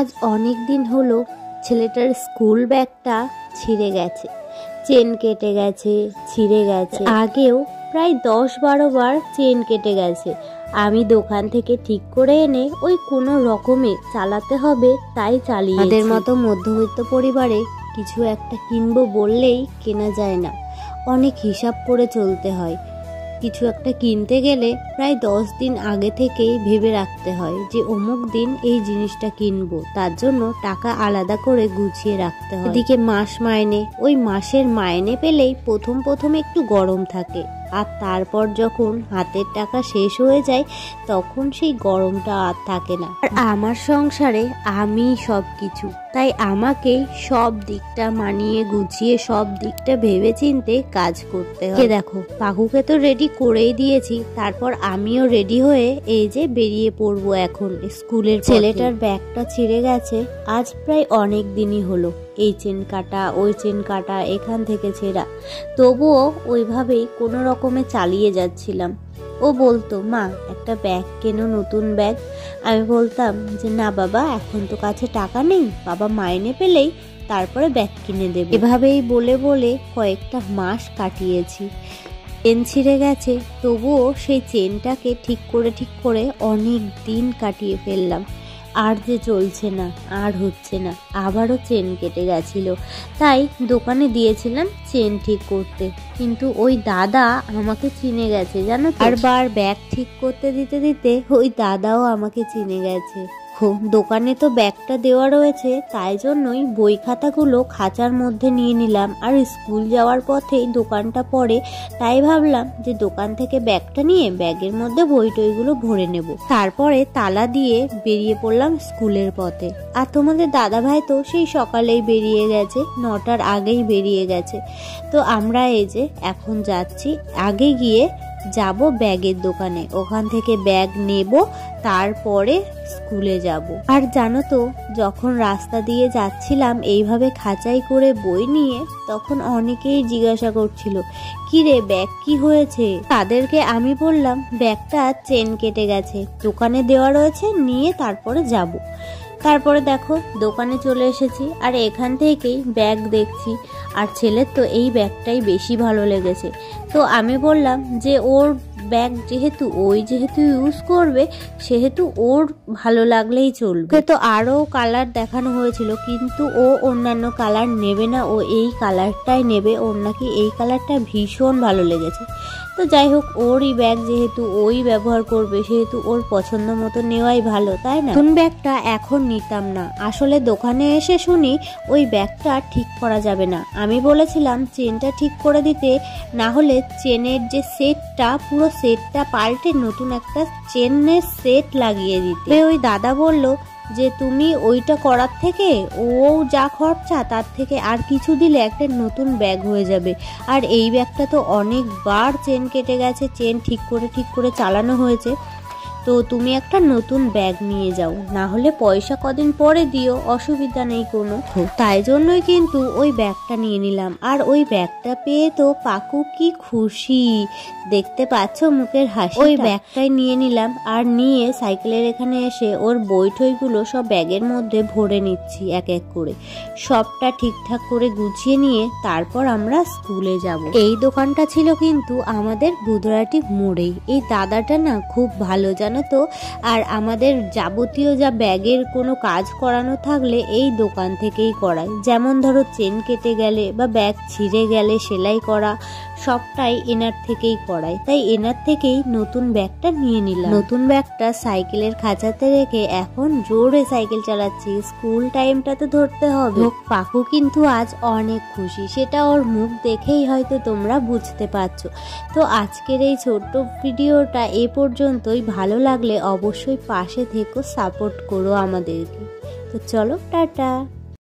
আজ অনেক দিন হলো ছেলেটার স্কুল ব্যাগটা ছিঁড়ে গেছে, চেন কেটে গেছে, ছিঁড়ে গেছে। আগেও প্রায় 10-12 বার চেন কেটে গেছে। আমি দোকান থেকে ঠিক করে এনে ওই কোনো রকমে চালাতে হবে তাই চালিয়ে। আমাদের মতো মধ্যবিত্ত পরিবারে কিছু একটা কিনবো বললেই কেনা যায় না, অনেক হিসাব করে চলতে হয়। কিছু একটা কিনতে গেলে প্রায় 10 দিন আগে থেকেই ভেবে রাখতে হয় যে অমুক দিন এই জিনিসটা কিনবো, তার জন্য টাকা আলাদা করে গুছিয়ে রাখতে হয়। এদিকে মাস মাইনে, ওই মাসের মাইনে পেলেই প্রথম একটু গরম থাকে, আর তারপর যখন হাতের টাকা শেষ হয়ে যায় তখন সেই গরমটা আর থাকে না। আর আমার সংসারে আমি সব কিছু, তাই আমাকেই সব দিকটা মানিয়ে গুছিয়ে সব দিকটা ভেবে চিনতে কাজ করতে হয়। দেখো পাকুকে তো রেডি করেই দিয়েছি, তারপর আমিও রেডি হয়ে এই যে বেরিয়ে পড়বো এখন স্কুলের। ছেলেটার ব্যাগটা ছিঁড়ে গেছে আজ প্রায় অনেক দিনই হলো, এই চেন কাটা ওই চেন কাটা, এখান থেকে ছেঁড়া, তবুও ওইভাবেই কোনো রকমে চালিয়ে যাচ্ছিলাম। ও বলতো মা একটা ব্যাগ কেনো, নতুন ব্যাগ। আমি বলতাম যে না বাবা, এখন তো কাছে টাকা নেই, বাবা মাইনে পেলেই তারপরে ব্যাগ কিনে দেবে। এভাবেই বলে বলে কয়েকটা মাস কাটিয়েছি। চেন ছিঁড়ে গেছে, তবুও সেই চেনটাকে ঠিক করে অনেক দিন কাটিয়ে ফেললাম। আর যে চলছে না, আর হচ্ছে না, আবারও চেন কেটে গেছিল, তাই দোকানে দিয়েছিলাম চেন ঠিক করতে। কিন্তু ওই দাদা আমাকে চিনে গেছে জানো তো, বারবার ব্যাগ ঠিক করতে দিতে দিতে ওই দাদাও আমাকে চিনে গেছে। দোকানে তো ব্যাগটা দেওয়া রয়েছে, তাই জন্যই বই খাতাগুলো খাঁচার মধ্যে নিয়ে নিলাম। আর স্কুল যাওয়ার পথেই দোকানটা পড়ে, তাই ভাবলাম যে দোকান থেকে ব্যাগটা নিয়ে ব্যাগের মধ্যে বই টইগুলো ভরে নেব। তারপরে তালা দিয়ে বেরিয়ে পড়লাম স্কুলের পথে। আর তোমাদের দাদা ভাই তো সেই সকালেই বেরিয়ে গেছে, 9টার আগেই বেরিয়ে গেছে। তো আমরা এই যে এখন যাচ্ছি, আগে গিয়ে যাব ব্যাগের দোকানে, ওখান থেকে ব্যাগ নেব, তারপরে স্কুলে যাব। আর জানো তো, যখন রাস্তা দিয়ে যাচ্ছিলাম এইভাবে খাঁচাই করে বই নিয়ে, তখন অনেকেই জিজ্ঞাসা করছিল কি রে ব্যাগ কি হয়েছে। তাদেরকে আমি বললাম ব্যাগটা চেন কেটে গেছে, দোকানে দেওয়া রয়েছে, নিয়ে তারপরে যাব। তারপরে দেখো দোকানে চলে এসেছি, আর এখান থেকেই ব্যাগ দেখছি। আর ছেলের তো এই ব্যাগটাই বেশি ভালো লেগেছে, তো আমি বললাম যে ওর ব্যাগ যেহেতু ইউজ করবে, সেহেতু ওর ভালো লাগলেই চলবে। তো আরও কালার দেখানো হয়েছিল, কিন্তু ও অন্যান্য কালার নেবে না, ও এই কালারটাই নেবে, ওর নাকি এই কালারটা ভীষণ ভালো লেগেছে। তো যাই হোক, ওরই ব্যাগ যেহেতু ওই ব্যবহার করবে, সেহেতু ওর পছন্দ মতো নেওয়াই ভালো, তাই না? নতুন ব্যাগটা এখন নিতাম না, আসলে দোকানে এসে শুনি ওই ব্যাগটা ঠিক করা যাবে না। আমি বলেছিলাম চেনটা ঠিক করে দিতে, না হলে চেনের যে সেটটা, পুরো সেটটা পাল্টে নতুন একটা চেনের সেট লাগিয়ে দিতে। ওই দাদা বলল যে তুমি ওইটা করার থেকে ও যা খরচা তার থেকে আর কিছু দিলে একটা নতুন ব্যাগ হয়ে যাবে। আর এই ব্যাগটা তো অনেকবার চেন কেটে গেছে, চেন ঠিক করে চালানো হয়েছে, তো তুমি একটা নতুন ব্যাগ নিয়ে যাও, না হলে পয়সা কদিন পরে দিও, অসুবিধা নেই কোনো। তাই জন্যই কিন্তু ওই ব্যাগটা নিয়ে নিলাম। আর ওই ব্যাগটা পেয়ে তো পাকু কি খুশি, দেখতে পাচ্ছ মুখের হাসি। ওই ব্যাগটাই নিয়ে নিলাম, আর নিয়ে সাইকেলের এখানে এসে ওর বই টইগুলো সব ব্যাগের মধ্যে ভরে নিচ্ছি এক এক করে, সবটা ঠিকঠাক করে গুছিয়ে নিয়ে তারপর আমরা স্কুলে যাব। এই দোকানটা ছিল কিন্তু আমাদের বুধরাটি মোড়েই। এই দাদাটা না খুব ভালো জানো তো, আর আমাদের যাবতীয় যা ব্যাগের কোনো কাজ করানো থাকলে এই দোকান থেকেই করায়। যেমন ধরো চেন কেটে গেলে বা ব্যাগ ছিঁড়ে গেলে সেলাই করা, সবটাই এনার থেকেই করায়, তাই এনার থেকেই নতুন ব্যাগটা নিয়ে নিলাম। নতুন ব্যাগটা সাইকেলের খাঁচাতে রেখে এখন জোরে সাইকেল চালাচ্ছি, স্কুল টাইমটা তো ধরতে হবে। পাকু কিন্তু আজ অনেক খুশি, সেটা ওর মুখ দেখেই হয়তো তোমরা বুঝতে পারছো। তো আজকের এই ছোট্ট ভিডিওটা এ পর্যন্তই। ভালো লাগলে অবশ্যই পাশে থেকো, সাপোর্ট করো আমাদেরকে। তো চলো টাটা।